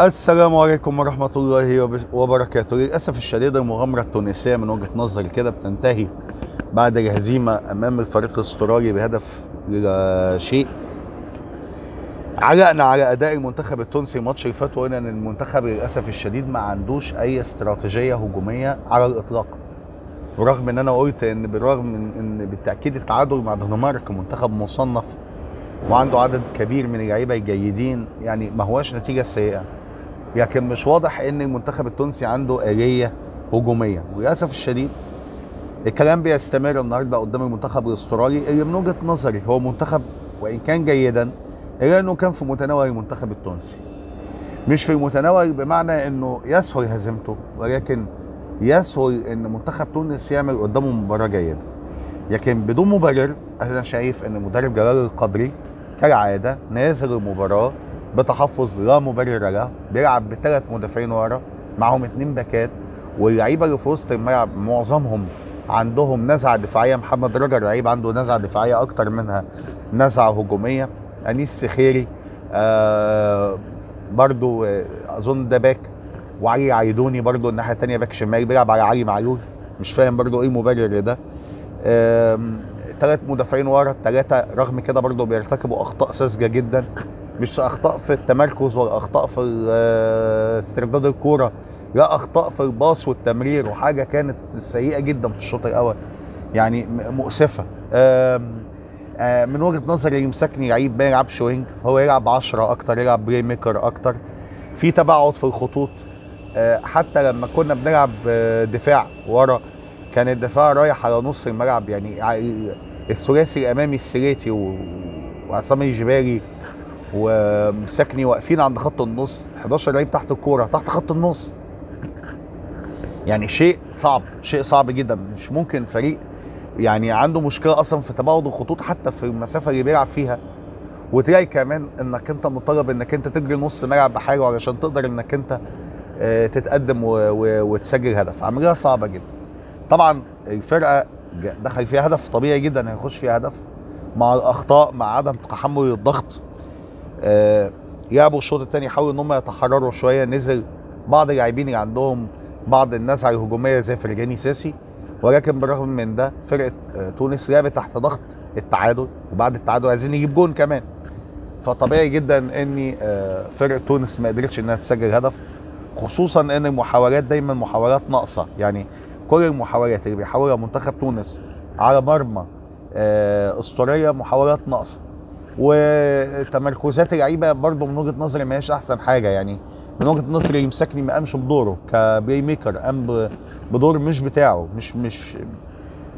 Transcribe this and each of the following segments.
السلام عليكم ورحمة الله وبركاته. للأسف الشديد المغامرة التونسية من وجهة نظري كده بتنتهي بعد الهزيمة أمام الفريق الاسترالي بهدف لا شيء. علقنا على أداء المنتخب التونسي الماتش اللي فات، وقلنا إن المنتخب للأسف الشديد ما عندوش أي استراتيجية هجومية على الإطلاق، ورغم إن أنا قلت إن بالرغم من إن بالتأكيد التعادل مع الدنمارك منتخب مصنف وعنده عدد كبير من اللعيبة الجيدين، يعني ما هواش نتيجة سيئة، لكن مش واضح ان المنتخب التونسي عنده آلية هجومية. وللأسف الشديد الكلام بيستمر النهارده قدام المنتخب الاسترالي اللي من وجهة نظري هو منتخب وإن كان جيدا إلا أنه كان في متناول المنتخب التونسي. مش في المتناول بمعنى أنه يسهل هزيمته، ولكن يسهل أن منتخب تونس يعمل قدامه مباراة جيدة. لكن بدون مبرر أنا شايف أن المدرب جلال القدري كالعادة نازل المباراة بتحفظ لا مبرر له، بيلعب بثلاث مدافعين ورا معهم 2 باكات، واللعيبه اللي في وسط الملعب معظمهم عندهم نزعه دفاعيه. محمد رجا لعيب عنده نزعه دفاعيه اكتر منها نزعه هجوميه. انيس سخيري برضو اظن ده باك، وعلي عيدوني برضو الناحيه الثانيه باك شمال بيلعب على علي معلول. مش فاهم برضو ايه المبرر ده. 3 مدافعين ورا، الثلاثه رغم كده برضو بيرتكبوا اخطاء ساذجه جدا، مش اخطاء في التمركز ولا اخطاء في استرداد الكوره، لا اخطاء في الباص والتمرير، وحاجه كانت سيئه جدا في الشوط الاول، يعني مؤسفه. من وجهه نظري يمسكني لعيب ما يلعبش وينج، هو يلعب 10 اكتر، يلعب بلاي ميكر اكتر، في تباعد في الخطوط. حتى لما كنا بنلعب دفاع ورا كان الدفاع رايح على نص الملعب، يعني الثلاثي الامامي السليتي وعصام الجبالي ومسكني واقفين عند خط النص، 11 لعيب تحت الكوره تحت خط النص. يعني شيء صعب جدا. مش ممكن فريق يعني عنده مشكله اصلا في تباعد الخطوط حتى في المسافه اللي بيلعب فيها، وتلاقي كمان انك انت مطالب انك انت تجري نص ملعب بحاجه علشان تقدر انك انت تتقدم وتسجل هدف. عمليه صعبه جدا. طبعا الفرقه دخل فيها هدف طبيعي جدا هيخش فيها هدف، مع الاخطاء مع عدم تحمل الضغط. لعبوا الشوط الثاني حاولوا ان هم يتحرروا شويه، نزل بعض اللاعبين اللي عندهم بعض النزعه الهجوميه زي فرجاني ساسي، ولكن بالرغم من ده فرقه تونس لعبت تحت ضغط التعادل، وبعد التعادل عايزين يجيب جون كمان، فطبيعي جدا ان فرقه تونس ما قدرتش انها تسجل هدف، خصوصا ان المحاولات دايما محاولات ناقصه. يعني كل المحاولات اللي بيحاولها منتخب تونس على مرمى اسطوريه محاولات ناقصه، وتمركزات اللعيبه برضه من وجهه نظري ما هيش احسن حاجه. يعني من وجهه نظري يمسكني ما قامش بدوره كبلاي ميكر، قام بدور مش بتاعه،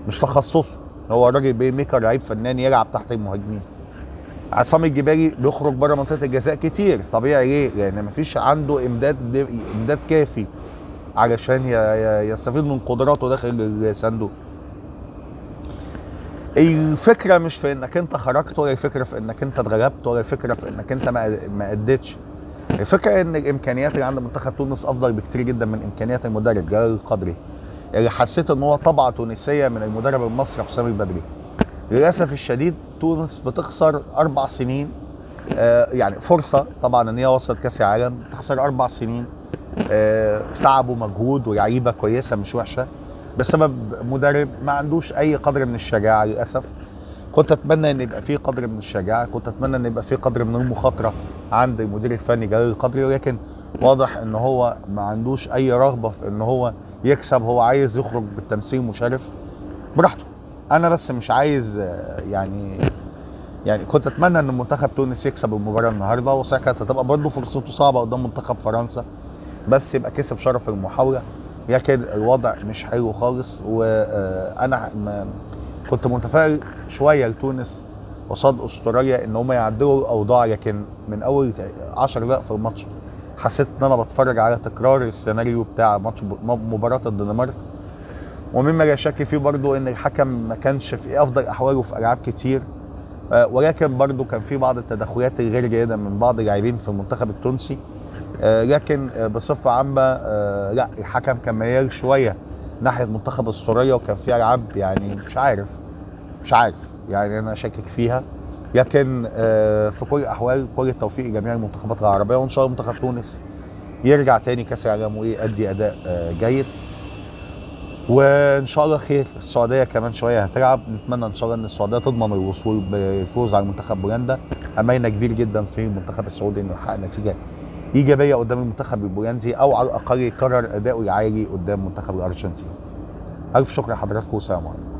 مش تخصصه. هو راجل بلاي ميكر، لعيب فنان يلعب تحت المهاجمين. عصام الجبالي بيخرج بره منطقه الجزاء كتير، طبيعي ليه؟ لان مفيش عنده امداد كافي علشان يستفيد من قدراته داخل الصندوق. الفكره مش في انك انت خرجت، ولا الفكره في انك انت اتغلبت، ولا الفكره في انك انت ما اديتش. الفكره ان الامكانيات اللي عند منتخب تونس افضل بكتير جدا من امكانيات المدرب جلال القدري، اللي حسيت ان هو طبعه تونسيه من المدرب المصري حسام البدري. للاسف الشديد تونس بتخسر 4 سنين، يعني فرصه طبعا ان هي وصلت كاس العالم، تخسر 4 سنين تعب ومجهود ولعيبه كويسه مش وحشه بسبب مدرب ما عندوش اي قدر من الشجاعه. للاسف كنت اتمنى ان يبقى فيه قدر من الشجاعه، كنت اتمنى ان يبقى فيه قدر من المخاطره عند المدير الفني جلال القدري، ولكن واضح ان هو ما عندوش اي رغبه في ان هو يكسب. هو عايز يخرج بالتمثيل مشرف براحته. انا بس مش عايز يعني كنت اتمنى ان منتخب تونس يكسب المباراه النهارده، وصحيح كانت هتبقى برضه فرصته صعبه قدام منتخب فرنسا، بس يبقى كسب شرف المحاوله. لكن الوضع مش حلو خالص، وانا كنت متفائل شويه لتونس قصاد استراليا ان هم يعدلوا الاوضاع، لكن من اول 10 دقائق في الماتش حسيت ان انا بتفرج على تكرار السيناريو بتاع ماتش مباراه الدنمارك. ومما لا شك فيه برضو ان الحكم ما كانش في افضل احواله في العاب كتير، ولكن برضو كان في بعض التدخلات الغير جيده من بعض اللاعبين في المنتخب التونسي. لكن بصفه عامه لا، الحكم كان ميال شويه ناحيه منتخب استراليا، وكان في العاب يعني مش عارف يعني انا شاكك فيها. لكن في كل الاحوال كل التوفيق لجميع المنتخبات العربيه، وان شاء الله منتخب تونس يرجع تاني كاس العالم ويأدي اداء جيد. وان شاء الله خير. السعوديه كمان شويه هتلعب، نتمنى ان شاء الله ان السعوديه تضمن الوصول بالفوز على منتخب بولندا. املنا كبير جدا في المنتخب السعودي انه يحقق نتيجه ايجابيه قدام المنتخب البولندي، او على الاقل يكرر اداؤه العالي قدام منتخب الارجنتين. الف شكر لحضراتكم، والسلام عليكم.